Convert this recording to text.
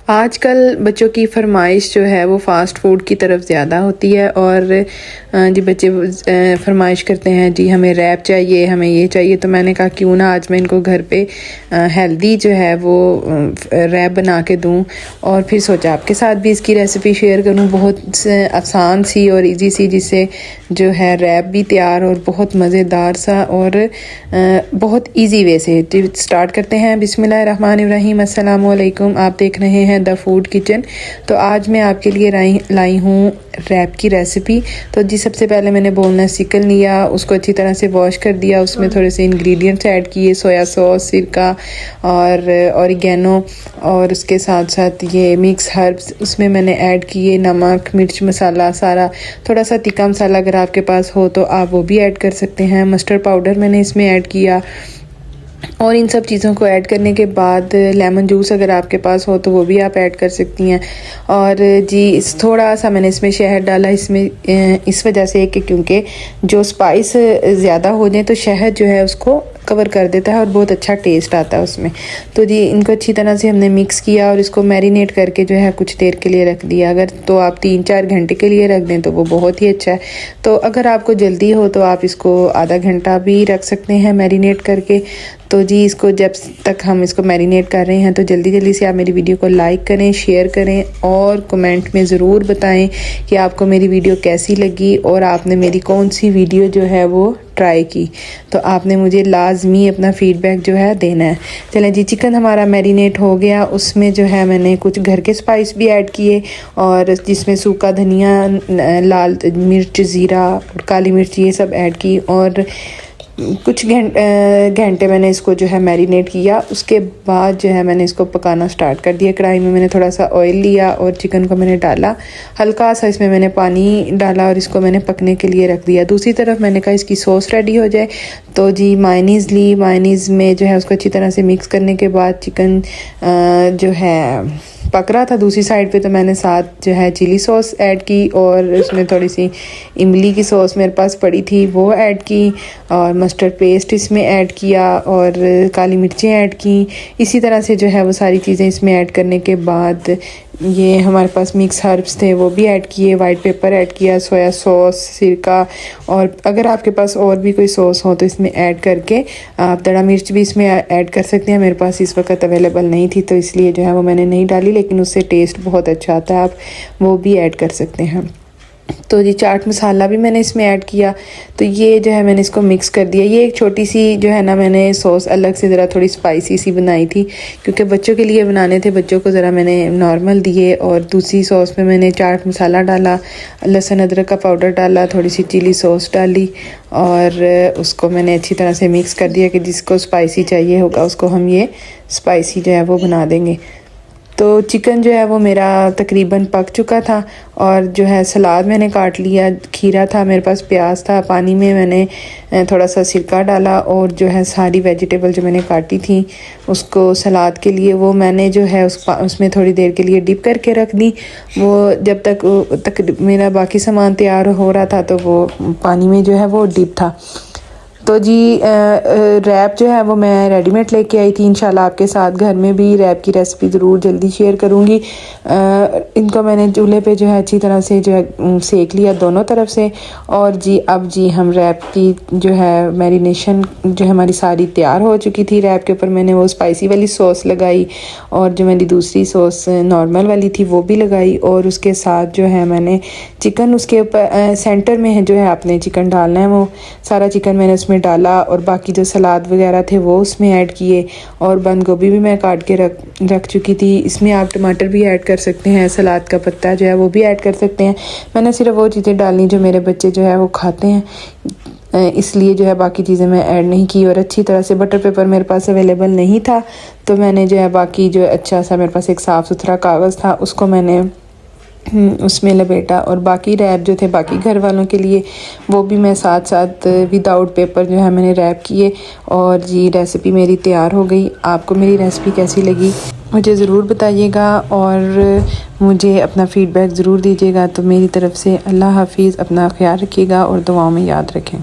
आजकल बच्चों की फरमाइश जो है वो फ़ास्ट फूड की तरफ ज़्यादा होती है और जी बच्चे फरमाइश करते हैं जी हमें रैप चाहिए, हमें ये चाहिए। तो मैंने कहा क्यों ना आज मैं इनको घर पे हेल्दी जो है वो रैप बना के दूं और फिर सोचा आपके साथ भी इसकी रेसिपी शेयर करूं। बहुत आसान सी और इजी सी, जिससे जो है रैप भी तैयार और बहुत मज़ेदार सा और बहुत इजी वे से। स्टार्ट करते हैं। बिस्मिल्लाहिर्रहमानिर्रहीम। अस्सलाम वालेकुम। आप देख रहे हैं द फूड किचन। तो आज मैं आपके लिए लाई हूँ रैप की रेसिपी। तो जी सबसे पहले मैंने बोनलेस चिकन लिया, उसको अच्छी तरह से वॉश कर दिया। उसमें थोड़े से इंग्रेडिएंट्स ऐड किए, सोया सॉस, सिरका और ऑरिगेनो और उसके साथ साथ ये मिक्स हर्ब्स उसमें मैंने ऐड किए। नमक, मिर्च मसाला सारा, थोड़ा सा तीखा मसाला अगर आपके पास हो तो आप वो भी ऐड कर सकते हैं। मस्टर्ड पाउडर मैंने इसमें ऐड किया और इन सब चीज़ों को ऐड करने के बाद लेमन जूस अगर आपके पास हो तो वो भी आप ऐड कर सकती हैं। और जी थोड़ा सा मैंने इसमें शहद डाला, इसमें इस वजह से कि क्योंकि जो स्पाइस ज़्यादा हो जाए तो शहद जो है उसको कवर कर देता है और बहुत अच्छा टेस्ट आता है उसमें। तो जी इनको अच्छी तरह से हमने मिक्स किया और इसको मैरिनेट करके जो है कुछ देर के लिए रख दिया। अगर तो आप 3-4 घंटे के लिए रख दें तो वो बहुत ही अच्छा है। तो अगर आपको जल्दी हो तो आप इसको आधा घंटा भी रख सकते हैं मैरिनेट करके। तो जी इसको जब तक हम इसको मैरिनेट कर रहे हैं तो जल्दी जल्दी से आप मेरी वीडियो को लाइक करें, शेयर करें और कमेंट में ज़रूर बताएं कि आपको मेरी वीडियो कैसी लगी और आपने मेरी कौन सी वीडियो जो है वो ट्राई की। तो आपने मुझे लाजमी अपना फीडबैक जो है देना है। चलें जी, चिकन हमारा मैरिनेट हो गया। उसमें जो है मैंने कुछ घर के स्पाइस भी ऐड किए और जिसमें सूखा धनिया, लाल मिर्च, ज़ीरा और काली मिर्च ये सब ऐड की और कुछ घंटे मैंने इसको जो है मैरिनेट किया। उसके बाद जो है मैंने इसको पकाना स्टार्ट कर दिया। कढ़ाई में मैंने थोड़ा सा ऑयल लिया और चिकन को मैंने डाला, हल्का सा इसमें मैंने पानी डाला और इसको मैंने पकने के लिए रख दिया। दूसरी तरफ मैंने कहा इसकी सॉस रेडी हो जाए तो जी मायनीज़ ली। मायनीज़ में जो है उसको अच्छी तरह से मिक्स करने के बाद चिकन जो है पक रहा था दूसरी साइड पे, तो मैंने साथ जो है चिली सॉस ऐड की और उसमें थोड़ी सी इमली की सॉस मेरे पास पड़ी थी वो ऐड की और मस्टर्ड पेस्ट इसमें ऐड किया और काली मिर्चें ऐड की। इसी तरह से जो है वो सारी चीज़ें इसमें ऐड करने के बाद ये हमारे पास मिक्स हर्ब्स थे वो भी ऐड किए, वाइट पेपर ऐड किया, सोया सॉस, सिरका और अगर आपके पास और भी कोई सॉस हो तो इसमें ऐड करके आप दड़ा मिर्च भी इसमें ऐड कर सकते हैं। मेरे पास इस वक्त अवेलेबल नहीं थी तो इसलिए जो है वो मैंने नहीं डाली, लेकिन उससे टेस्ट बहुत अच्छा आता है, आप वो भी ऐड कर सकते हैं। तो जी चाट मसाला भी मैंने इसमें ऐड किया। तो ये जो है मैंने इसको मिक्स कर दिया। ये एक छोटी सी जो है ना मैंने सॉस अलग से ज़रा थोड़ी स्पाइसी सी बनाई थी क्योंकि बच्चों के लिए बनाने थे, बच्चों को ज़रा मैंने नॉर्मल दिए। और दूसरी सॉस में मैंने चाट मसाला डाला, लहसुन अदरक का पाउडर डाला, थोड़ी सी चिली सॉस डाली और उसको मैंने अच्छी तरह से मिक्स कर दिया कि जिसको स्पाइसी चाहिए होगा उसको हम ये स्पाइसी जो है वो बना देंगे। तो चिकन जो है वो मेरा तकरीबन पक चुका था और जो है सलाद मैंने काट लिया, खीरा था मेरे पास, प्याज था। पानी में मैंने थोड़ा सा सिरका डाला और जो है सारी वेजिटेबल जो मैंने काटी थी उसको सलाद के लिए वो मैंने जो है उसमें थोड़ी देर के लिए डिप करके रख दी। वो जब तक मेरा बाकी सामान तैयार हो रहा था तो वो पानी में जो है वो डिप था। तो जी रैप जो है वो मैं रेडीमेड लेके आई थी। इंशाल्लाह आपके साथ घर में भी रैप की रेसिपी ज़रूर जल्दी शेयर करूँगी। इनको मैंने चूल्हे पे जो है अच्छी तरह से जो है सेक लिया दोनों तरफ से। और जी अब जी हम रैप की जो है मैरिनेशन जो है हमारी सारी तैयार हो चुकी थी। रैप के ऊपर मैंने वो स्पाइसी वाली सॉस लगाई और जो मेरी दूसरी सॉस नॉर्मल वाली थी वो भी लगाई और उसके साथ जो है मैंने चिकन उसके ऊपर सेंटर में जो है आपने चिकन डालना है, वो सारा चिकन मैंने उसमें डाला और बाकी जो सलाद वगैरह थे वो उसमें ऐड किए और बंद गोभी भी मैं काट के रख चुकी थी। इसमें आप टमाटर भी ऐड कर सकते हैं, सलाद का पत्ता जो है वो भी ऐड कर सकते हैं। मैंने सिर्फ वो चीज़ें डालनी जो मेरे बच्चे जो है वो खाते हैं, इसलिए जो है बाकी चीज़ें मैं ऐड नहीं की। और अच्छी तरह से बटर पेपर मेरे पास अवेलेबल नहीं था तो मैंने जो है बाकी जो अच्छा सा मेरे पास एक साफ़ सुथरा कागज़ था उसको मैंने उसमें लपेटा और बाकी रैप जो थे बाकी घर वालों के लिए वो भी मैं साथ साथ विदाउट पेपर जो है मैंने रैप किए। और जी रेसिपी मेरी तैयार हो गई। आपको मेरी रेसिपी कैसी लगी मुझे ज़रूर बताइएगा और मुझे अपना फ़ीडबैक ज़रूर दीजिएगा। तो मेरी तरफ़ से अल्लाह हाफ़िज़, अपना ख्याल रखिएगा और दुआओं में याद रखें।